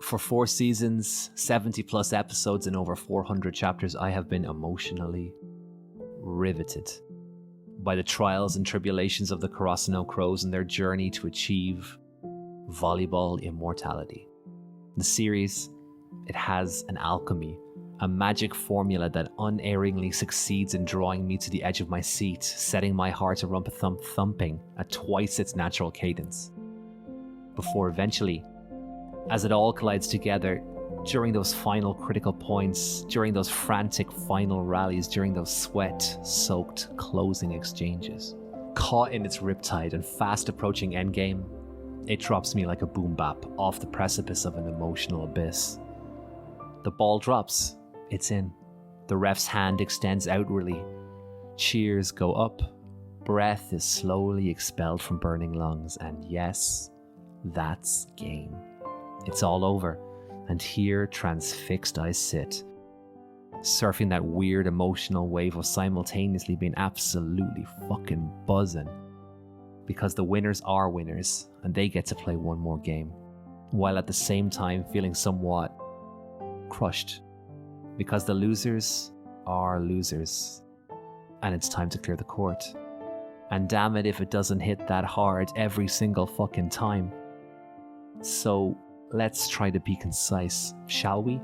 For 4 seasons, 70 plus episodes, and over 400 chapters, I have been emotionally riveted by the trials and tribulations of the Karasuno Crows and their journey to achieve volleyball immortality. The series, it has an alchemy, a magic formula that unerringly succeeds in drawing me to the edge of my seat, setting my heart a rumpa-thump thumping at twice its natural cadence. Before eventually, as it all collides together, during those final critical points, during those frantic final rallies, during those sweat-soaked closing exchanges, caught in its riptide and fast approaching endgame, it drops me like a boom bap off the precipice of an emotional abyss. The ball drops, it's in. The ref's hand extends outwardly. Cheers go up. Breath is slowly expelled from burning lungs, and yes, that's game. It's all over, and here transfixed I sit, surfing that weird emotional wave of simultaneously being absolutely fucking buzzing, because the winners are winners, and they get to play one more game, while at the same time feeling somewhat crushed, because the losers are losers, and it's time to clear the court. And damn it if it doesn't hit that hard every single fucking time. So let's try to be concise, shall we?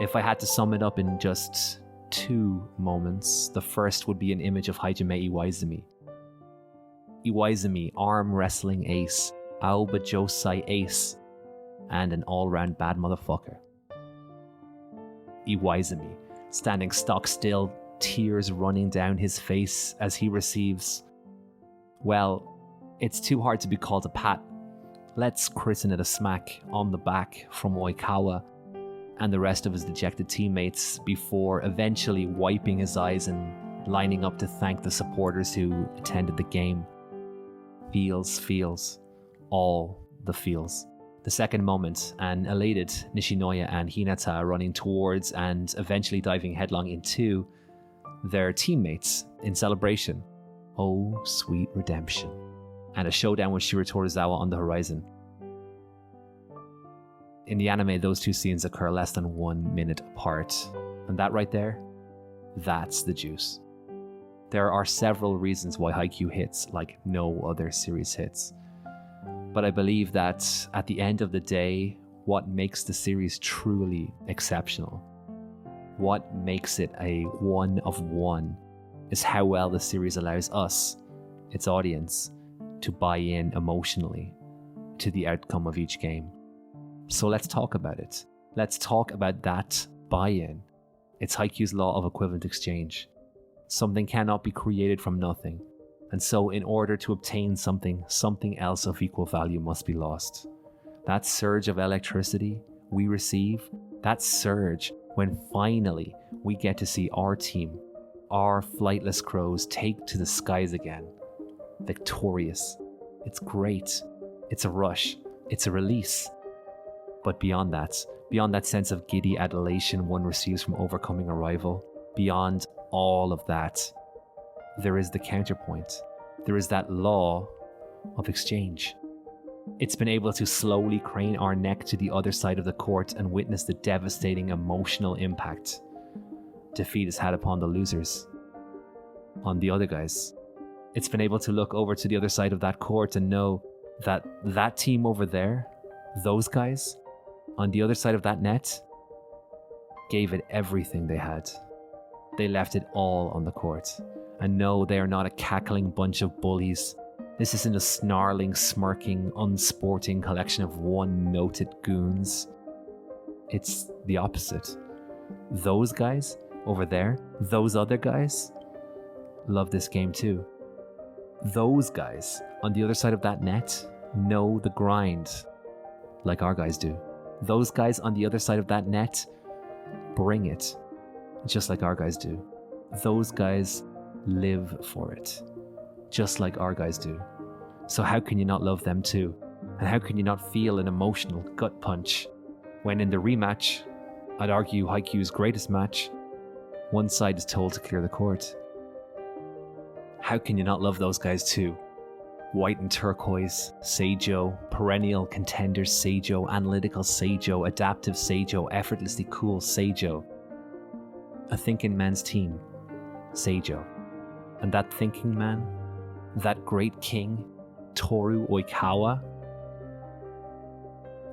If I had to sum it up in just 2 moments, the first would be an image of Hajime Iwaizumi. Iwaizumi, arm wrestling ace, Aoba Johsai ace, and an all-round bad motherfucker. Iwaizumi, standing stock still, tears running down his face as he receives, well, it's too hard to be called a pat. Let's christen it a smack on the back from Oikawa and the rest of his dejected teammates before eventually wiping his eyes and lining up to thank the supporters who attended the game. Feels, all the feels. The second moment, an elated Nishinoya and Hinata running towards and eventually diving headlong into their teammates in celebration. Oh, sweet redemption. And a showdown with Shiro Torizawa on the horizon. In the anime, those 2 scenes occur less than 1 minute apart. And that right there, that's the juice. There are several reasons why Haikyuu hits like no other series hits. But I believe that at the end of the day, what makes the series truly exceptional, what makes it a one of one, is how well the series allows us, its audience, to buy in emotionally to the outcome of each game. So let's talk about it. Let's talk about that buy-in. It's Haikyuu's law of equivalent exchange. Something cannot be created from nothing. And so in order to obtain something else of equal value must be lost. That surge of electricity we receive, that surge when finally we get to see our team, our flightless crows, take to the skies again. Victorious. It's great. It's a rush. It's a release. But beyond that sense of giddy adulation one receives from overcoming a rival, beyond all of that, there is the counterpoint. There is that law of exchange. It's been able to slowly crane our neck to the other side of the court and witness the devastating emotional impact defeat has had upon the losers, on the other guys. It's been able to look over to the other side of that court and know that that team over there, those guys, on the other side of that net, gave it everything they had. They left it all on the court. And no, they are not a cackling bunch of bullies. This isn't a snarling, smirking, unsporting collection of one-noted goons. It's the opposite. Those guys over there, those other guys, love this game too. Those guys on the other side of that net know the grind like our guys do. Those guys on the other side of that net bring it just like our guys do. Those guys live for it just like our guys do. So how can you not love them too? And how can you not feel an emotional gut punch when in the rematch, I'd argue Haikyuu's greatest match, one side is told to clear the court? How can you not love those guys too? white and turquoise, Seijoh, perennial contenders Seijoh, analytical Seijoh, adaptive Seijoh, effortlessly cool Seijoh. A thinking man's team, Seijoh. And that thinking man, that great king, 𝓈𝒸𝒶𝓇𝓈,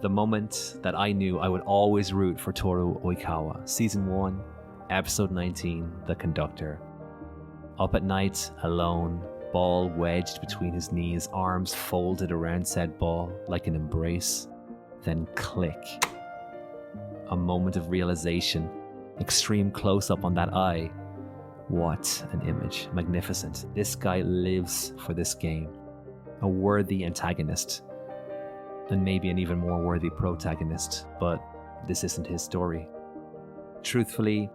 the moment that I knew I would always root for 𝓈𝒸𝒶𝓇𝓈. Season 1, Episode 19, The Conductor. Up at night, alone, ball wedged between his knees, arms folded around said ball like an embrace. Then click. A moment of realization. Extreme close-up on that eye. What an image. Magnificent. This guy lives for this game. A worthy antagonist. And maybe an even more worthy protagonist. But this isn't his story. Truthfully,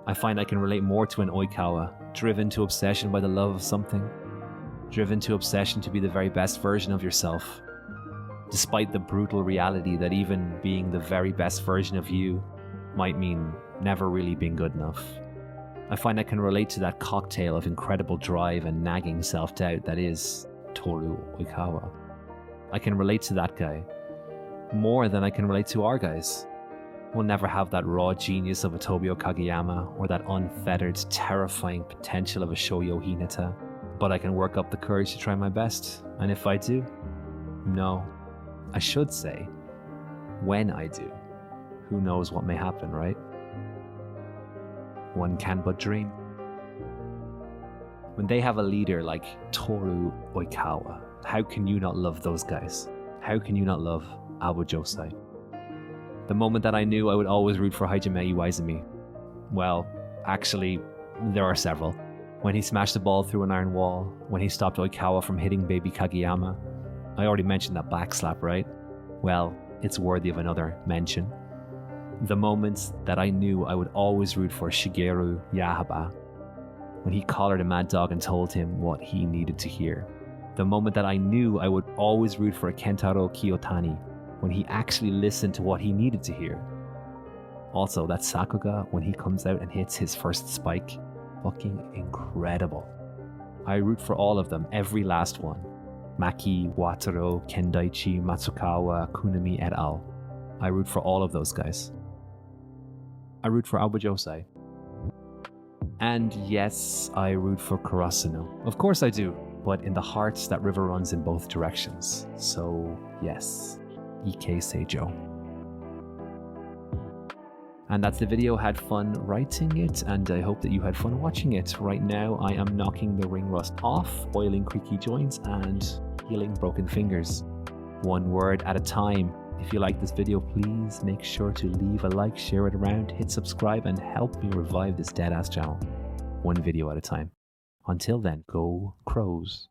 I find I can relate more to an Oikawa, driven to obsession by the love of something. Driven to obsession to be the very best version of yourself. Despite the brutal reality that even being the very best version of you might mean never really being good enough. I find I can relate to that cocktail of incredible drive and nagging self-doubt that is 𝓈𝒸𝒶𝓇𝓈. I can relate to that guy more than I can relate to our guys. We'll never have that raw genius of a Tobio Kageyama or that unfettered, terrifying potential of a Shoyo Hinata, but I can work up the courage to try my best, and if I do, no, I should say, when I do, who knows what may happen, right? One can but dream. When they have a leader like 𝓈𝒸𝒶𝓇𝓈, how can you not love those guys? How can you not love Aoba Johsai? The moment that I knew I would always root for Hajime Iwaizumi. Well, actually, there are several. When he smashed the ball through an iron wall, when he stopped Oikawa from hitting baby Kageyama. I already mentioned that backslap, right? Well, it's worthy of another mention. The moments that I knew I would always root for Shigeru Yahaba. When he collared a mad dog and told him what he needed to hear. The moment that I knew I would always root for Kentaro Kiyotani. When he actually listened to what he needed to hear. Also, that Sakuga, when he comes out and hits his first spike. Fucking incredible. I root for all of them, every last one. Maki, Wataru, Kendaichi, Matsukawa, Kunami et al. I root for all of those guys. I root for Aobajohsai. And yes, I root for Karasuno. Of course I do, but in the hearts that river runs in both directions. So yes, Ike Seijoh. And that's the video. Had fun writing it, and I hope that you had fun watching it. Right now, I am knocking the ring rust off, oiling creaky joints, and healing broken fingers. One word at a time. If you like this video, please make sure to leave a like, share it around, hit subscribe, and help me revive this dead-ass channel. One video at a time. Until then, go Crows.